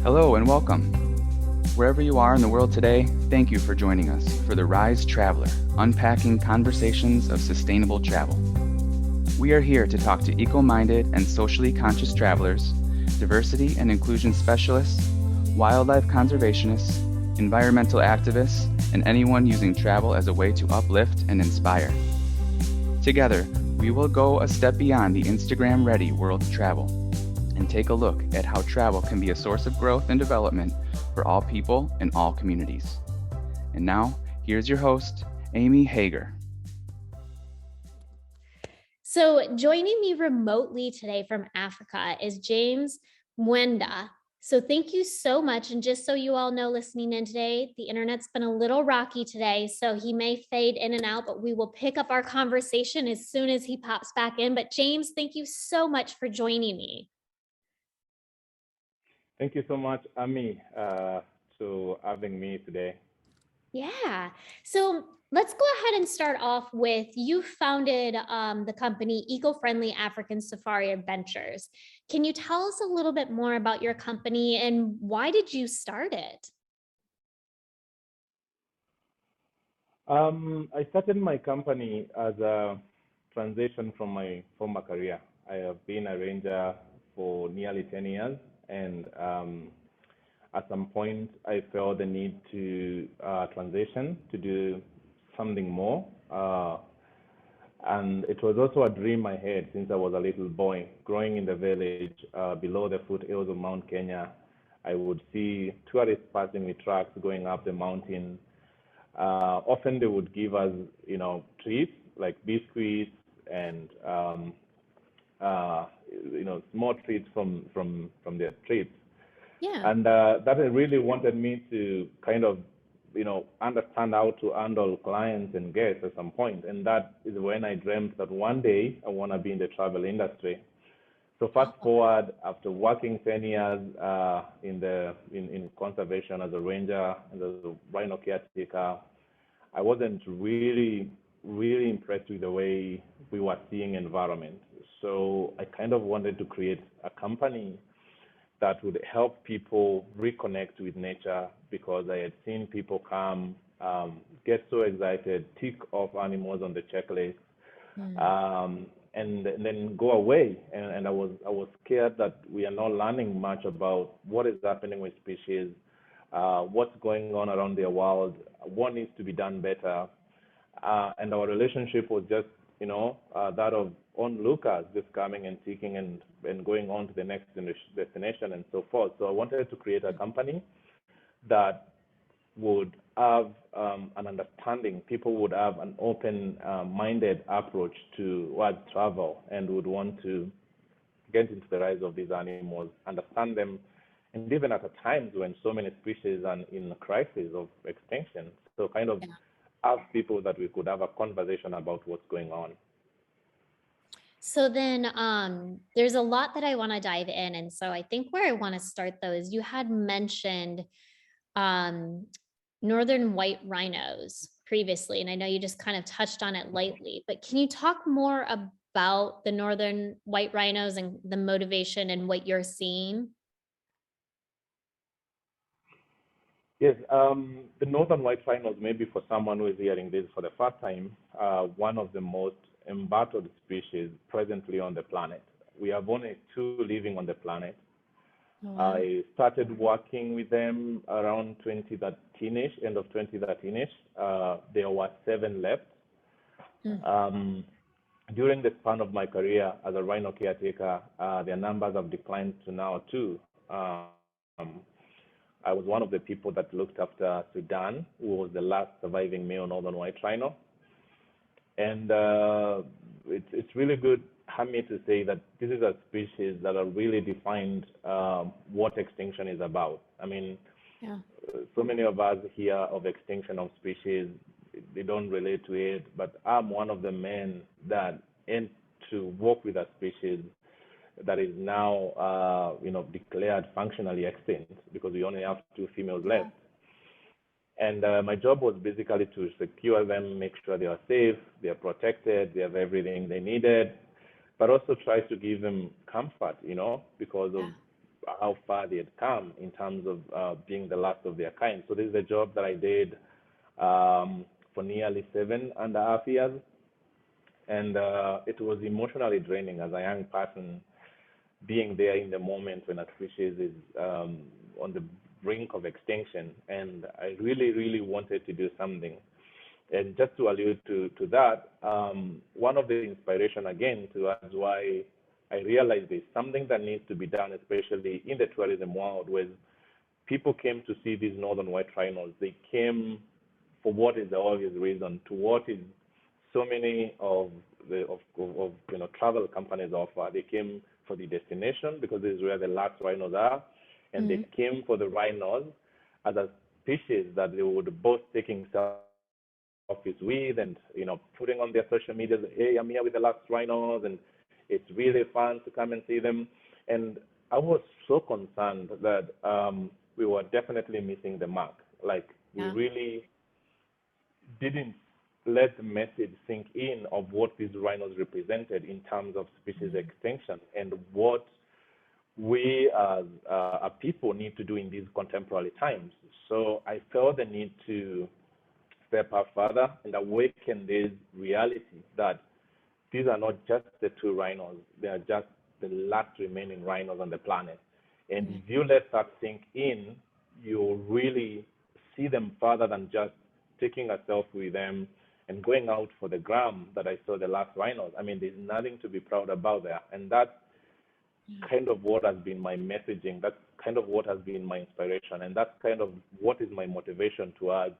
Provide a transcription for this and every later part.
Hello and welcome. Wherever you are in the world today, thank you for joining us for the Rise Traveler, unpacking conversations of sustainable travel. We are here to talk to eco-minded and socially conscious travelers, diversity and inclusion specialists, wildlife conservationists, environmental activists, and anyone using travel as a way to uplift and inspire. Together, we will go a step beyond the Instagram-ready world of travel and take a look at how travel can be a source of growth and development for all people and all communities. And now, here's your host, Amy Hager. So joining me remotely today from Africa is James Mwenda. So thank you so much. And just so you all know, listening in today, the internet's been a little rocky today, so he may fade in and out, but we will pick up our conversation as soon as he pops back in. But James, thank you so much for joining me. Thank you so much, Amy, to having me today. Yeah. So let's go ahead and start off with, you founded the company Eco-Friendly African Safari Adventures. Can you tell us a little bit more about your company and why did you start it? I started my company as a transition from my former career. I have been a ranger for nearly 10 years, and at some point, I felt the need to transition to do something more. And it was also a dream I had since I was a little boy. Growing in the village below the foothills of Mount Kenya, I would see tourists passing with trucks going up the mountain. Often they would give us, treats like biscuits and small treats from their trips. Yeah. And that really wanted me to kind of, understand how to handle clients and guests at some point. And that is when I dreamt that one day I want to be in the travel industry. So fast forward, after working 10 years in conservation as a ranger and as a rhino caretaker, I wasn't really impressed with the way we were seeing environment. So I kind of wanted to create a company that would help people reconnect with nature, because I had seen people come, get so excited, tick off animals on the checklist, and then go away. And I was scared that we are not learning much about what is happening with species, what's going on around their world, what needs to be done better. And our relationship was just, that of onlookers, just coming and ticking and going on to the next destination and so forth. So I wanted to create a company that would have an understanding. People would have an open-minded approach to world travel and would want to get into the rise of these animals, understand them, and even at times when so many species are in crisis of extinction. So kind of have people that we could have a conversation about what's going on. So then there's a lot that I want to dive in. And so I think where I want to start though is you had mentioned northern white rhinos previously, and I know you just kind of touched on it lightly, but can you talk more about the northern white rhinos and the motivation and what you're seeing? Yes, the northern white rhinos, maybe for someone who is hearing this for the first time, one of the most embattled species presently on the planet. We have only 2 living on the planet. Oh, wow. I started working with them around 2013-ish, end of 2013-ish. There were 7 left. During the span of my career as a rhino caretaker, their numbers have declined to now 2. I was one of the people that looked after Sudan, who was the last surviving male northern white rhino. And it's really good, Hamid, to say that this is a species that have really defined what extinction is about. I mean, so many of us hear of extinction of species, they don't relate to it, but I'm one of the men that aim to work with a species that is now, declared functionally extinct, because we only have 2 females left. And my job was basically to secure them, make sure they are safe, they are protected, they have everything they needed, but also try to give them comfort, because of how far they had come in terms of being the last of their kind. So this is a job that I did for nearly 7.5 years, and it was emotionally draining as a young person, being there in the moment when a species is on the brink of extinction, and I really, really wanted to do something. And just to allude to that, one of the inspiration again to us why I realized there's something that needs to be done, especially in the tourism world, was people came to see these northern white rhinos. They came for what is the obvious reason, to what is so many of travel companies offer. They came for the destination because this is where the last rhinos are, and they came for the rhinos as a species that they would both taking selfies with, and putting on their social media, hey, I'm here with the last rhinos, and it's really fun to come and see them. And I was so concerned that we were definitely missing the mark. Like, we really didn't let the message sink in of what these rhinos represented in terms of species extinction, and what we as a people need to do in these contemporary times. So I felt the need to step up further and awaken this reality that these are not just the two rhinos, they are just the last remaining rhinos on the planet. And if you let that sink in, you'll really see them further than just taking a selfie with them and going out for the gram that I saw the last rhinos. I mean, there's nothing to be proud about there. And that's kind of what has been my messaging. That's kind of what has been my inspiration. And that's kind of what is my motivation towards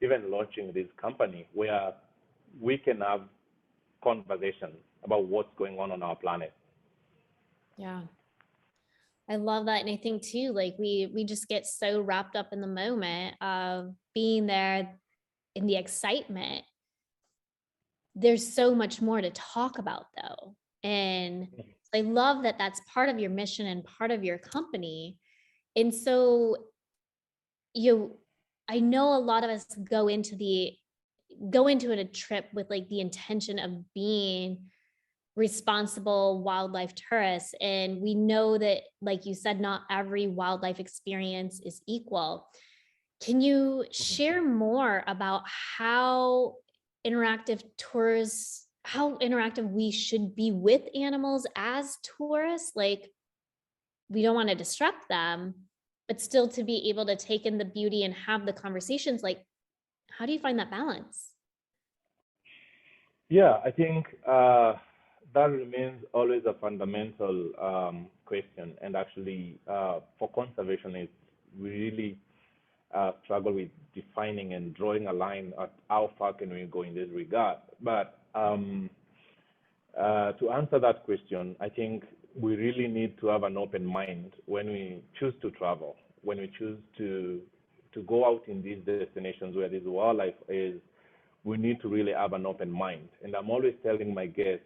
even launching this company, where we can have conversations about what's going on our planet. Yeah. I love that. And I think too, like we just get so wrapped up in the moment of being there in the excitement. There's so much more to talk about though. And I love that that's part of your mission and part of your company. And so I know a lot of us go into a trip with like the intention of being responsible wildlife tourists. And we know that, like you said, not every wildlife experience is equal. Can you share more about how interactive we should be with animals as tourists? Like, we don't want to disrupt them, but still to be able to take in the beauty and have the conversations. Like, how do you find that balance? Yeah, I think that remains always a fundamental question. And actually, for conservationists, we really struggle with defining and drawing a line at how far can we go in this regard. But to answer that question, I think we really need to have an open mind when we choose to travel, when we choose to go out in these destinations where this wildlife is. We need to really have an open mind. And I'm always telling my guests,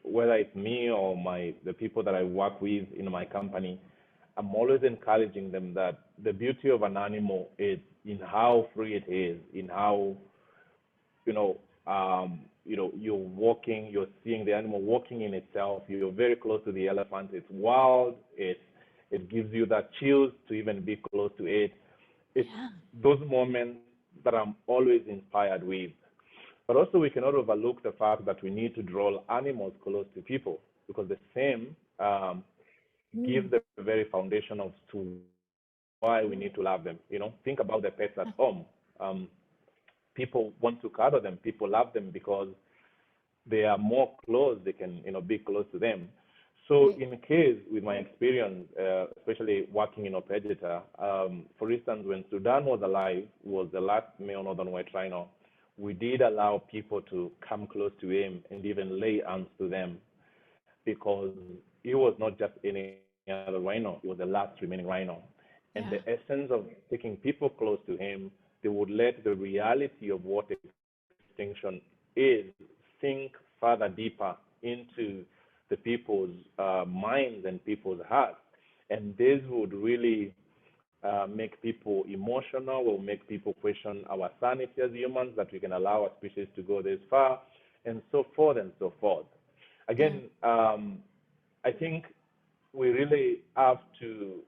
whether it's me or the people that I work with in my company, I'm always encouraging them that the beauty of an animal is in how free it is, in how, you're walking, you're seeing the animal walking in itself. You're very close to the elephant. It's wild. It gives you that chills to even be close to it. It's those moments that I'm always inspired with. But also, we cannot overlook the fact that we need to draw animals close to people, because the same gives the very foundation of to why we need to love them. Think about the pets at home. People want to cuddle them. People love them because they are more close. They can, be close to them. So in case, with my experience, especially working in Opegita, for instance, when Sudan was alive, was the last male northern white rhino, we did allow people to come close to him and even lay hands to them, because he was not just any other rhino, he was the last remaining rhino. And the essence of taking people close to him, they would let the reality of what extinction is sink further deeper into the people's minds and people's hearts. And this would really make people emotional, will make people question our sanity as humans, that we can allow a species to go this far, and so forth and so forth. Again, I think we really have to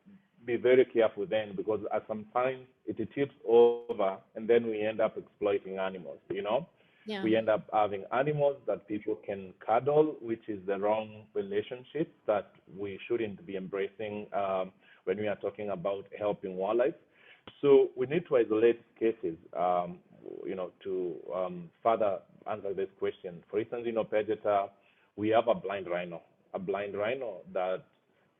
be very careful then, because at sometimes it tips over and then we end up exploiting animals, you know? Yeah. We end up having animals that people can cuddle, which is the wrong relationship that we shouldn't be embracing when we are talking about helping wildlife. So we need to isolate cases, to further answer this question. For instance, Pejeta, we have a blind rhino that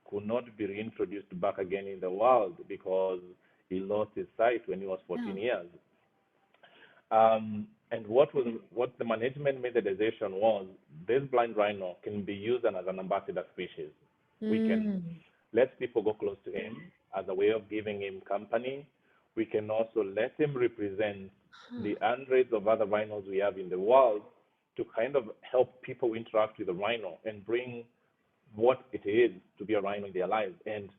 could not be reintroduced back again in the wild because he lost his sight when he was 14 Yeah. years. And what the management made the decision was this blind rhino can be used as an ambassador species. We can Mm. let people go close to him as a way of giving him company. We can also let him represent Huh. the hundreds of other rhinos we have in the world to kind of help people interact with the rhino and bring what it is to be a rhino in their lives. And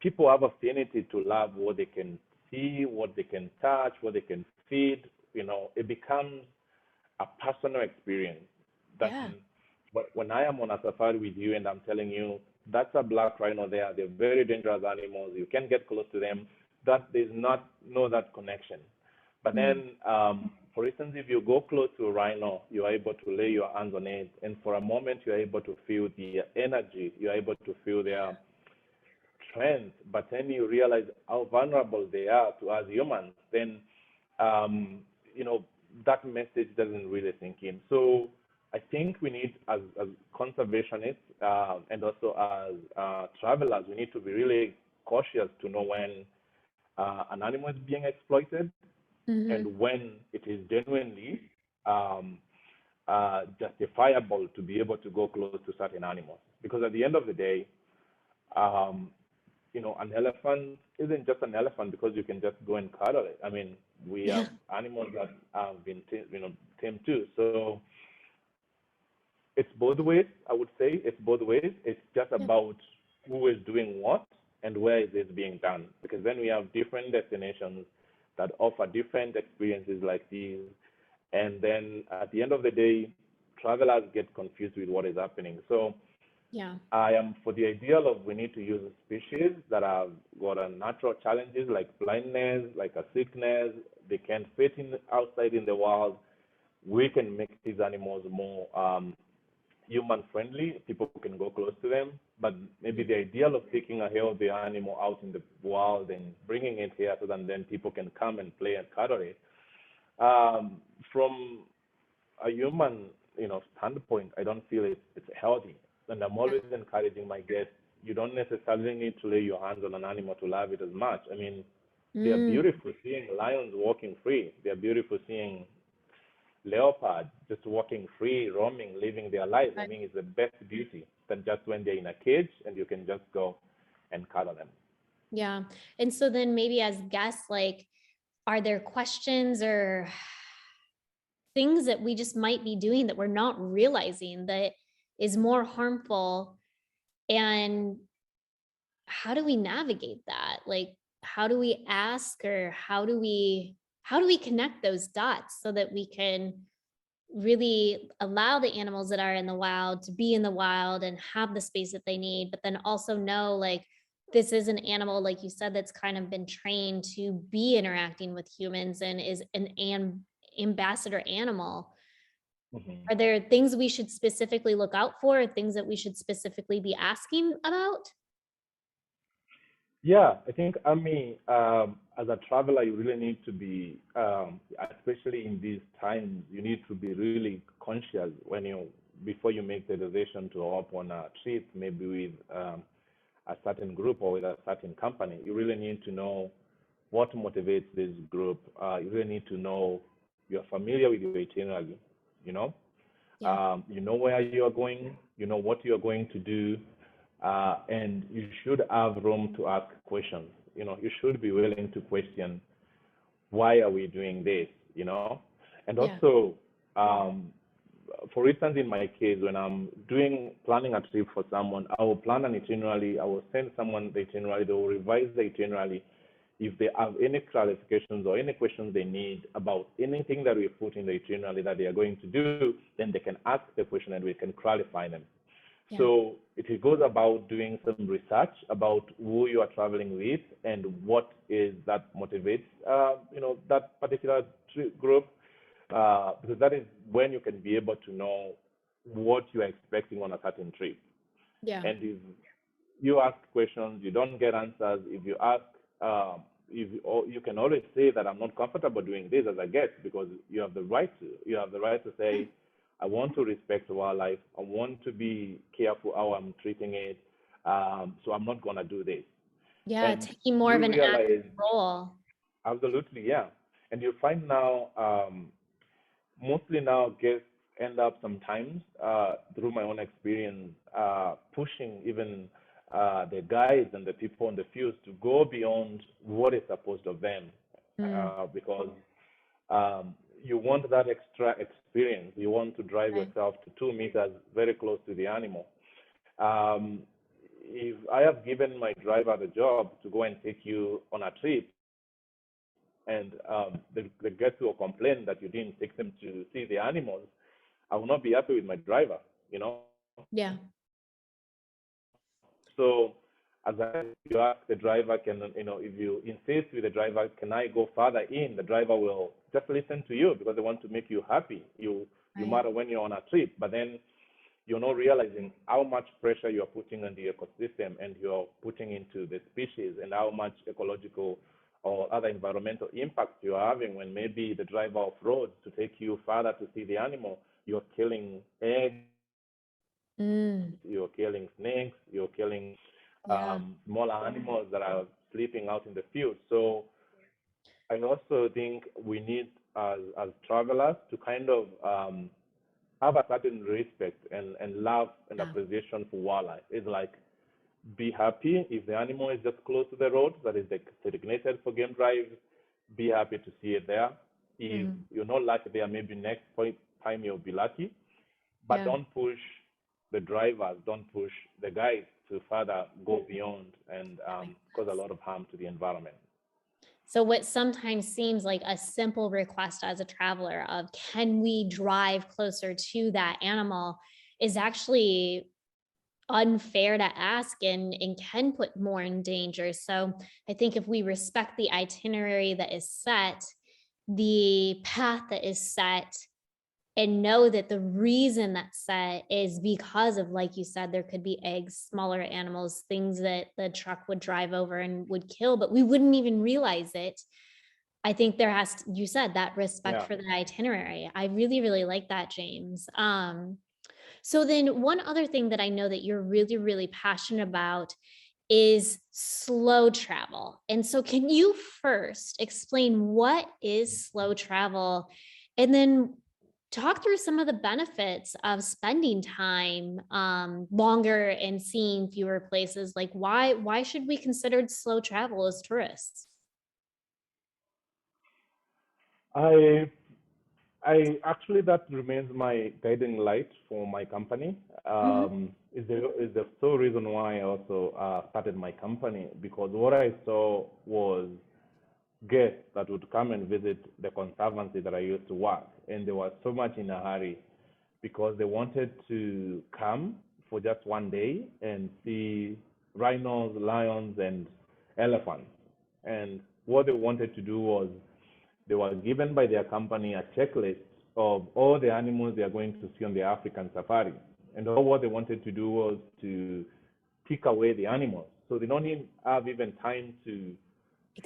people have affinity to love what they can see, what they can touch, what they can feed. It becomes a personal experience. That Yeah. when I am on a safari with you and I'm telling you that's a black rhino there, they're very dangerous animals. You can get close to them. That there's not no that connection. But Mm. then, for instance, if you go close to a rhino, you're able to lay your hands on it, and for a moment, you're able to feel their energy. You're able to feel their strength. But then you realize how vulnerable they are to us humans. Then, um, you know, that message doesn't really sink in. So I think we need, as conservationists and also as travelers, we need to be really cautious to know when an animal is being exploited Mm-hmm. and when it is genuinely um, justifiable to be able to go close to certain animals. Because at the end of the day, um, an elephant isn't just an elephant because you can just go and cuddle it. I mean, we have Yeah. animals that have been, tamed too. So it's both ways. I would say it's both ways. It's just Yeah. about who is doing what and where is it being done. Because then we have different destinations that offer different experiences like these, and then at the end of the day, travelers get confused with what is happening. So Yeah. I am for the ideal of we need to use species that have got a natural challenges like blindness, like a sickness. They can fit in outside in the wild. We can make these animals more human friendly. People can go close to them. But maybe the ideal of taking a healthy animal out in the wild and bringing it here so that then people can come and play and cuddle it. From a human, standpoint, I don't feel it's healthy. And I'm always encouraging my guests, you don't necessarily need to lay your hands on an animal to love it as much. I mean, they are Mm. beautiful seeing lions walking free. They are beautiful seeing leopards just walking free, roaming, living their lives. I Right. mean, it's the best beauty than just when they're in a cage and you can just go and cuddle them. Yeah. And so then maybe as guests, like, are there questions or things that we just might be doing that we're not realizing that is more harmful? And how do we navigate that? Like, how do we ask, or how do we connect those dots so that we can really allow the animals that are in the wild to be in the wild and have the space that they need, but then also know, like, this is an animal, like you said, that's kind of been trained to be interacting with humans and is an ambassador animal. Hmm. Are there things we should specifically look out for, or things that we should specifically be asking about? Yeah, I think, as a traveler, you really need to be, especially in these times, you need to be really conscious before you make the decision to hop on a trip, maybe with a certain group or with a certain company. You really need to know what motivates this group. You really need to know you're familiar with your itinerary, you know, Yeah. you know where you are going, you know what you are going to do, and you should have room to ask questions. You should be willing to question why are we doing this, and Yeah. also, for instance, in my case, when I'm planning a trip for someone, I will plan an itinerary. I will send someone the itinerary. They will revise the itinerary. If they have any clarifications or any questions they need about anything that we put in the itinerary that they are going to do, then they can ask the question and we can clarify them. So it goes about doing some research about who you are traveling with and what is that motivates, that particular group, because that is when you can be able to know what you are expecting on a certain trip. Yeah. And if you ask questions, you don't get answers. If you ask, you can always say that I'm not comfortable doing this as a guest, because you have the right to. You have the right to say, I want to respect wildlife. I want to be careful how I'm treating it. So I'm not gonna do this. Yeah, And taking more of you an active realize, role. absolutely, yeah. And you find now, mostly now guests end up sometimes, through my own experience, pushing even the guides and the people in the fields to go beyond what is supposed of them, because you want that extra experience. You want to drive Right. yourself to 2 meters very close to the animal. Um, if I have given my driver the job to go and take you on a trip, and the guests will complain that you didn't take them to see the animals, I will not be happy with my driver, you know. Yeah. So as I you ask the driver, if you insist with the driver, can I go further in? The driver will just listen to you because they want to make you happy. You Right. matter when you're on a trip, but then you're not realizing how much pressure you're putting on the ecosystem and you're putting into the species, and how much ecological or other environmental impacts you're having when maybe the driver off road to take you further to see the animal, you're killing eggs, you're killing snakes, you're killing Yeah. smaller animals that are sleeping out in the field. So I also think we need, as travelers, to kind of have a certain respect and love and Yeah. appreciation for wildlife. It's like, be happy if the animal is just close to the road that is designated for game drives. Be happy to see it there. If you're not lucky there, maybe next time you'll be lucky. But Yeah. don't push the drivers, don't push the guides to further go beyond and cause a lot of harm to the environment. So what sometimes seems like a simple request as a traveler of can we drive closer to that animal is actually unfair to ask and can put more in danger. So I think if we respect the itinerary that is set, the path that is set, and know that the reason that's set is because of, like you said, there could be eggs, smaller animals, things that the truck would drive over and would kill, but we wouldn't even realize it. I think there has to, you said that respect Yeah. for the itinerary. I really, really like that, James. So then one other thing that I know that you're really, really passionate about is slow travel. And so can you first explain what is slow travel, and then talk through some of the benefits of spending time longer and seeing fewer places? Like why should we consider slow travel as tourists? I I actually, that remains my guiding light for my company. Mhm. Is the sole reason why I also started my company, because what I saw was guests that would come and visit the conservancy that I used to work, and they were so much in a hurry because they wanted to come for just one day and see rhinos, lions, and elephants. And what they wanted to do was, they were given by their company a checklist of all the animals they are going to see on the African safari. And all what they wanted to do was to pick away the animals. So they don't even have even time to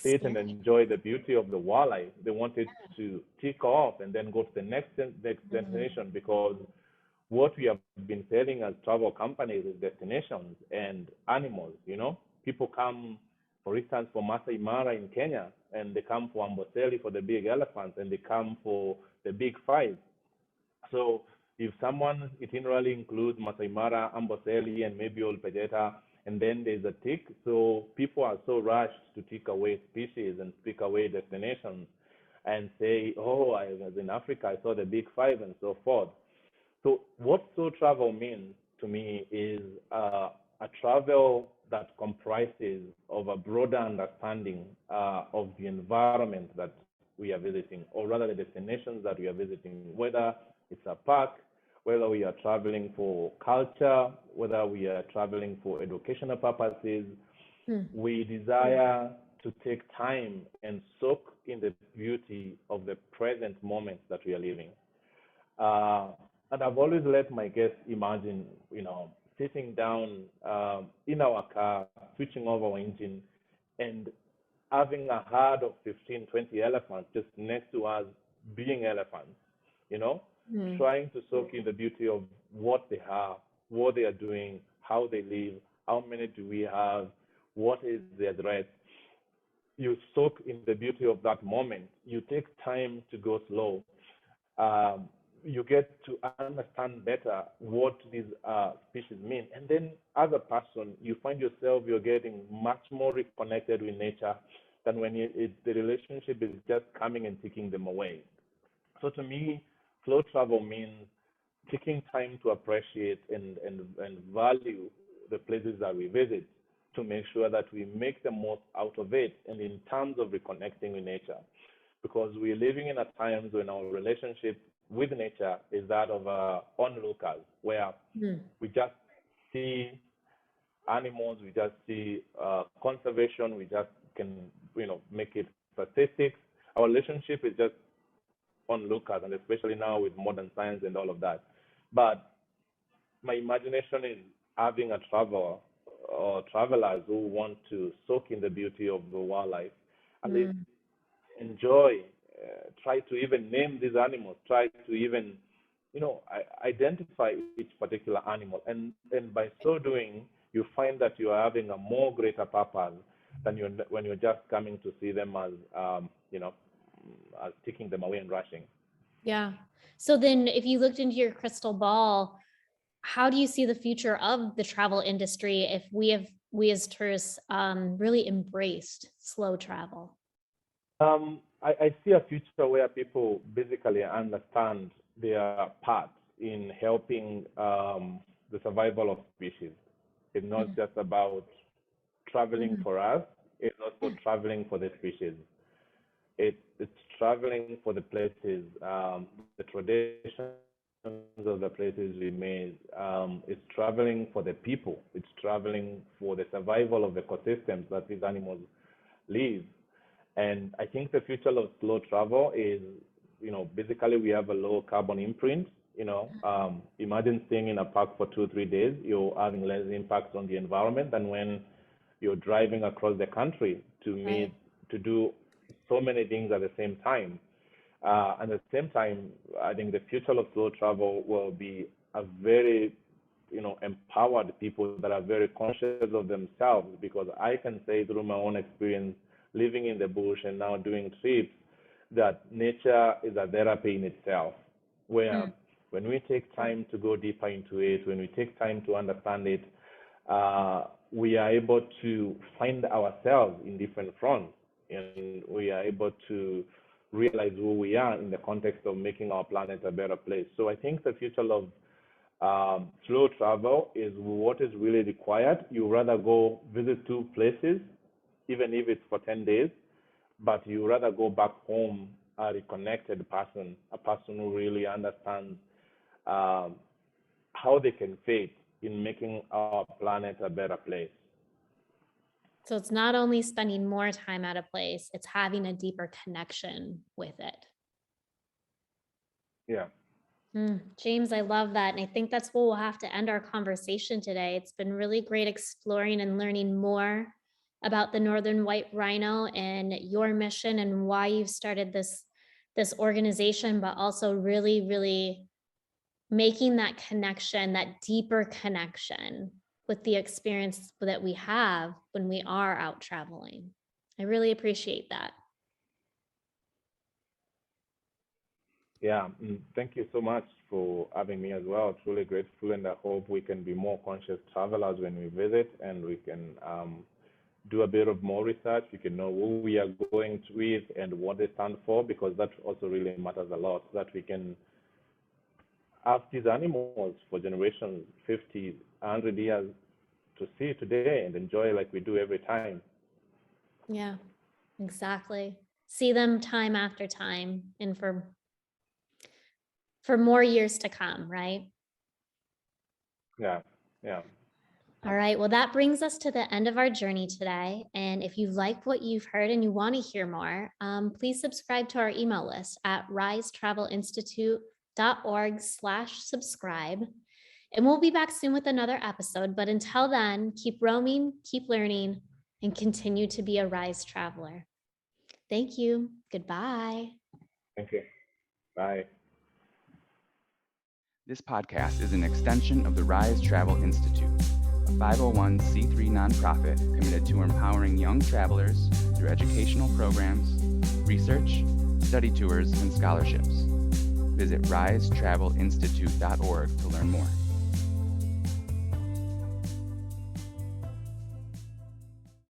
sit and Experience. enjoy the beauty of the wildlife. They wanted to tick off and then go to the next destination, because what we have been selling as travel companies is destinations and animals. People come, for instance, for Masai Mara in Kenya, and they come for Amboseli for the big elephants, and they come for the big five. So if someone itinerary includes Masai Mara, Amboseli, and maybe Old Pejeta, and then there's a tick, so people are so rushed to tick away species and pick away destinations and say, oh, I was in Africa, I saw the big five, and so forth. So what slow travel means to me is a travel that comprises of a broader understanding of the environment that we are visiting, or rather the destinations that we are visiting, whether it's a park whether we are traveling for culture, whether we are traveling for educational purposes, we desire to take time and soak in the beauty of the present moment that we are living. Uh, and I've always let my guests imagine, sitting down in our car, switching over our engine, and having a herd of 15, 20 elephants just next to us being elephants, you know, trying to soak in the beauty of what they have, what they are doing, how they live, how many do we have, what is their threat. You soak in the beauty of that moment. You take time to go slow. Um, you get to understand better what these species mean. And then as a person, you find yourself, you're getting much more reconnected with nature than when the relationship is just coming and taking them away. So to me, slow travel means taking time to appreciate and value the places that we visit to make sure that we make the most out of it and in terms of reconnecting with nature. Because we're living in a times when our relationship with nature is that of onlookers, where we just see animals, we just see conservation, we just can, make it statistics. Our relationship is just onlookers, and especially now with modern science and all of that. But my imagination is having a traveler or travelers who want to soak in the beauty of the wildlife, at least enjoy, try to even name these animals, try to even, identify each particular animal. And by so doing, you find that you are having a more greater purpose than when you're just coming to see them as, as taking them away and rushing. Yeah. So then if you looked into your crystal ball, how do you see the future of the travel industry if we as tourists really embraced slow travel? I see a future where people basically understand their part in helping the survival of species. It's not just about traveling for us, it's also traveling for the species. It's traveling for the places, the traditions of the places we made. It's traveling for the people. It's traveling for the survival of the ecosystems that these animals live. And I think the future of slow travel is, basically we have a low carbon imprint. Imagine staying in a park for 2 or 3 days, you're having less impact on the environment than when you're driving across the country to do so many things at the same time. And at the same time, I think the future of slow travel will be a very, empowered people that are very conscious of themselves, because I can say through my own experience living in the bush and now doing trips that nature is a therapy in itself, where when we take time to go deeper into it, when we take time to understand it, we are able to find ourselves in different fronts, and we are able to realize who we are in the context of making our planet a better place. So I think the future of slow travel is what is really required. You rather go visit 2 places, even if it's for 10 days, but you rather go back home a reconnected person, a person who really understands how they can fit in making our planet a better place. So it's not only spending more time at a place, it's having a deeper connection with it. Yeah. James, I love that. And I think that's where we'll have to end our conversation today. It's been really great exploring and learning more about the Northern White Rhino and your mission and why you've started this organization, but also really, really making that connection, that deeper connection with the experience that we have when we are out traveling. I really appreciate that. Yeah, thank you so much for having me as well. Truly grateful, and I hope we can be more conscious travelers when we visit, and we can do a bit of more research. We can know who we are going with and what they stand for, because that also really matters a lot, so that we can have these animals for generations, 50, 100 years, to see today and enjoy like we do every time. Yeah, exactly. See them time after time and for more years to come, right? Yeah. Yeah. All right, well, that brings us to the end of our journey today. And if you like what you've heard and you want to hear more, please subscribe to our email list at risetravelinstitute.org/subscribe. And we'll be back soon with another episode. But until then, keep roaming, keep learning, and continue to be a Rise traveler. Thank you. Goodbye. Thank you. Bye. This podcast is an extension of the Rise Travel Institute, a 501c3 nonprofit committed to empowering young travelers through educational programs, research, study tours, and scholarships. Visit risetravelinstitute.org to learn more.